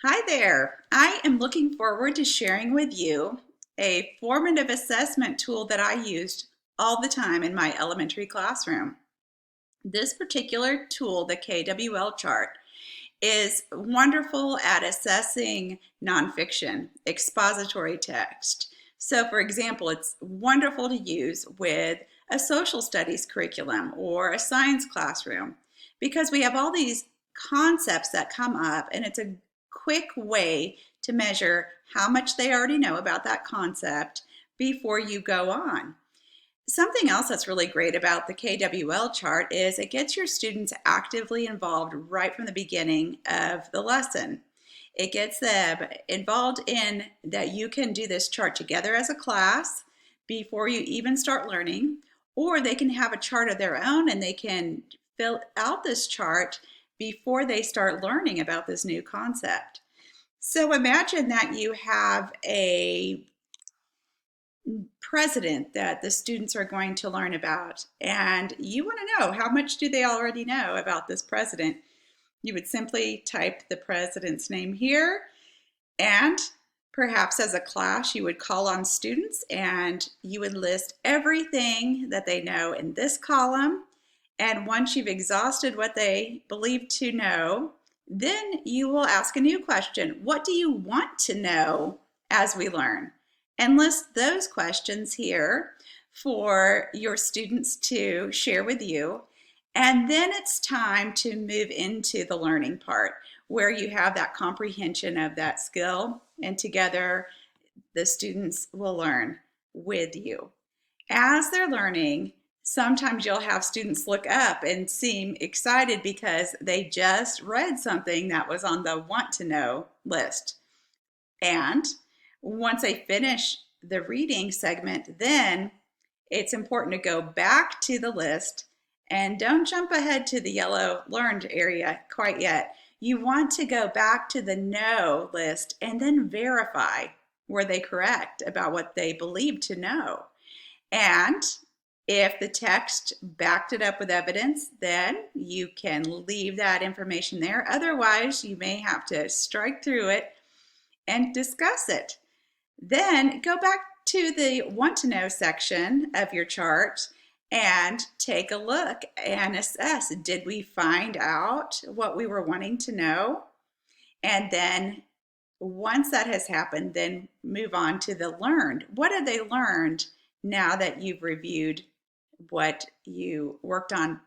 Hi there. I am looking forward to sharing with you a formative assessment tool that I used all the time in my elementary classroom. This particular tool, the KWL Chart, is wonderful at assessing nonfiction, expository text. So, for example, it's wonderful to use with a social studies curriculum or a science classroom because we have all these concepts that come up, and it's a quick way to measure how much they already know about that concept before you go on. Something else that's really great about the KWL chart is it gets your students actively involved right from the beginning of the lesson. It gets them involved in that you can do this chart together as a class before you even start learning, or they can have a chart of their own and they can fill out this chart before they start learning about this new concept. So imagine that you have a president that the students are going to learn about, and you want to know how much do they already know about this president. You would simply type the president's name here, and perhaps as a class you would call on students and you would list everything that they know in this column. And once you've exhausted what they believe to know, then you will ask a new question. What do you want to know as we learn? And list those questions here for your students to share with you. And then it's time to move into the learning part where you have that comprehension of that skill, and together the students will learn with you. As they're learning, sometimes you'll have students look up and seem excited because they just read something that was on the want to know list. And once they finish the reading segment, then it's important to go back to the list and don't jump ahead to the yellow learned area quite yet. You want to go back to the know list and then verify were they correct about what they believed to know. And if the text backed it up with evidence, then you can leave that information there. Otherwise, you may have to strike through it and discuss it. Then go back to the want to know section of your chart and take a look and assess, did we find out what we were wanting to know? And then once that has happened, then move on to the learned. What have they learned now that you've reviewed what you worked on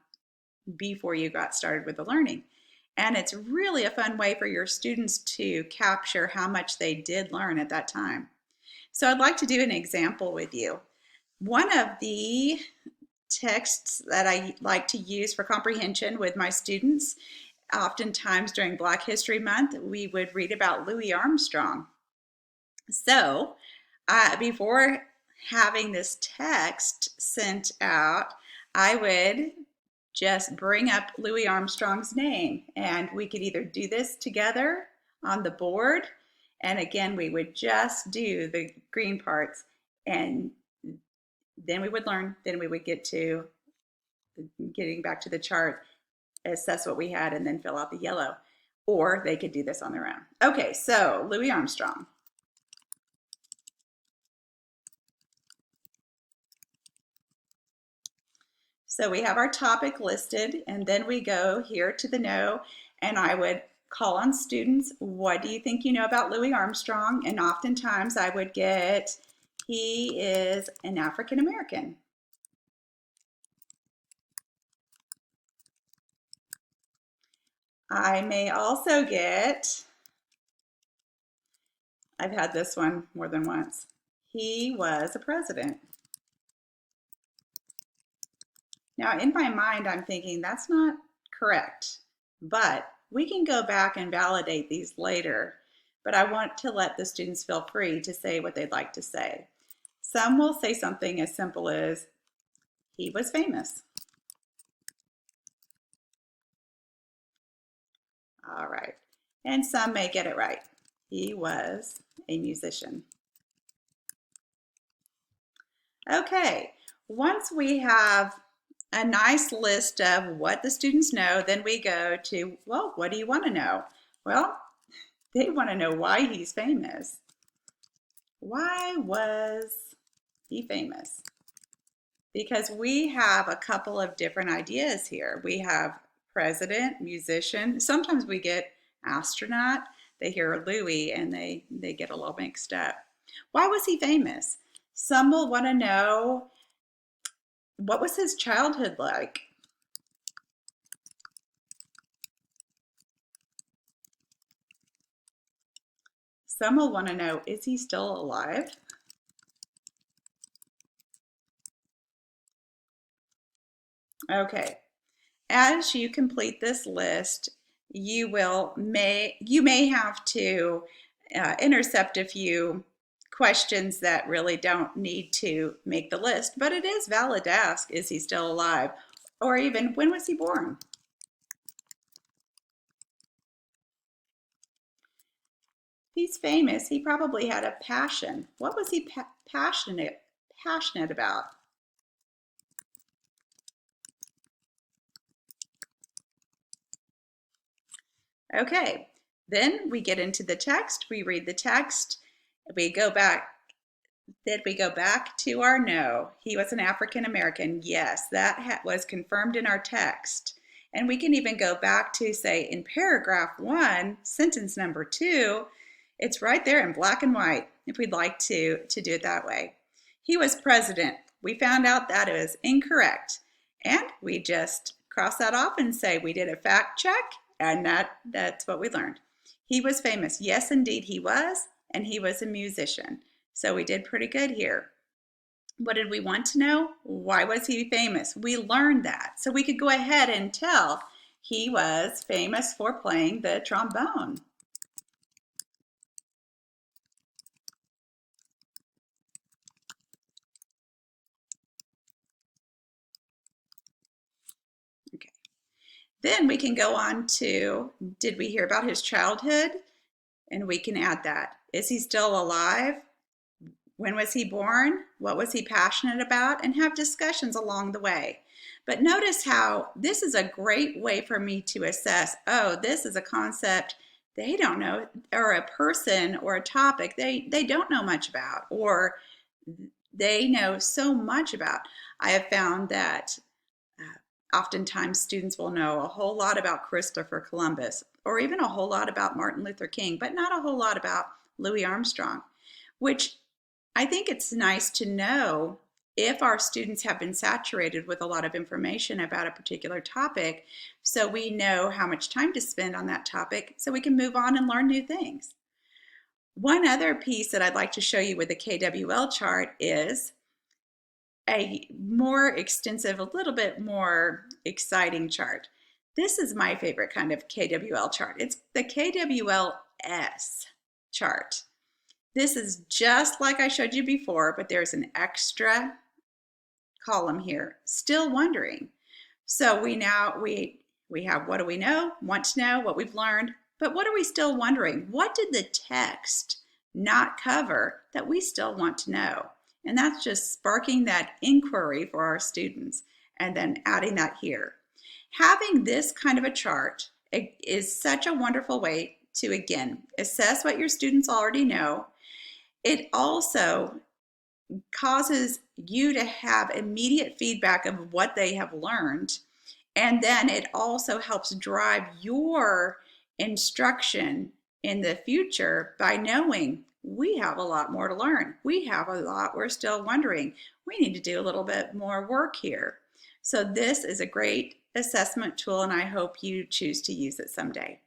before you got started with the learning? And it's really a fun way for your students to capture how much they did learn at that time. So I'd like to do an example with you. One of the texts that I like to use for comprehension with my students, oftentimes during Black History Month, we would read about Louis Armstrong. So before having this text sent out, I would just bring up Louis Armstrong's name, and we could either do this together on the board, and again we would just do the green parts, and then we would learn, then we would get to getting back to the chart, assess what we had, and then fill out the yellow. Or they could do this on their own. Okay, so Louis Armstrong. So we have our topic listed, and then we go here to the know, and I would call on students, what do you think you know about Louis Armstrong? And oftentimes I would get, he is an African American. I may also get, I've had this one more than once, he was a president. Now in my mind I'm thinking that's not correct, but we can go back and validate these later, but I want to let the students feel free to say what they'd like to say. Some will say something as simple as, he was famous. All right. And some may get it right. He was a musician. Okay. Once we have a nice list of what the students know, then we go to, well, what do you want to know? Well, They want to know why he's famous. Why was he famous? Because we have a couple of different ideas here. We have president, musician. Sometimes we get astronaut. They hear Louis and they get a little mixed up. Why was he famous? Some will want to know, what was his childhood like? Some will want to know, is he still alive? Okay, as you complete this list, you may have to intercept a few questions that really don't need to make the list, but it is valid to ask, is he still alive? Or even, when was he born? If he's famous, he probably had a passion. What was he passionate about? Okay, then we get into the text, we read the text, we go back. Did we go back to our no? He was an African American. Yes, that was confirmed in our text. And we can even go back to, say, in paragraph 1, sentence number 2, it's right there in black and white if we'd like to do it that way. He was president. We found out that it was incorrect. And we just cross that off and say we did a fact check, and that's what we learned. He was famous. Yes, indeed he was, and he was a musician. So we did pretty good here. What did we want to know? Why was he famous? We learned that. So we could go ahead and tell he was famous for playing the trombone. Okay. Then we can go on to, did we hear about his childhood? And we can add that. Is he still alive? When was he born? What was he passionate about? And have discussions along the way. But notice how this is a great way for me to assess, oh, this is a concept they don't know, or a person or a topic they don't know much about, or they know so much about. I have found that oftentimes students will know a whole lot about Christopher Columbus, or even a whole lot about Martin Luther King, but not a whole lot about Louis Armstrong, which I think it's nice to know if our students have been saturated with a lot of information about a particular topic, so we know how much time to spend on that topic so we can move on and learn new things. One other piece that I'd like to show you with the KWL chart is a more extensive, a little bit more exciting chart. This is my favorite kind of KWL chart. It's the KWLS chart. This is just like I showed you before, but there's an extra column here, still wondering. So we have what do we know, want to know, what we've learned, but what are we still wondering? What did the text not cover that we still want to know? And that's just sparking that inquiry for our students and then adding that here. Having this kind of a chart is such a wonderful way to, again, assess what your students already know. It also causes you to have immediate feedback of what they have learned. And then it also helps drive your instruction in the future by knowing we have a lot more to learn. We have a lot we're still wondering. We need to do a little bit more work here. So this is a great assessment tool, and I hope you choose to use it someday.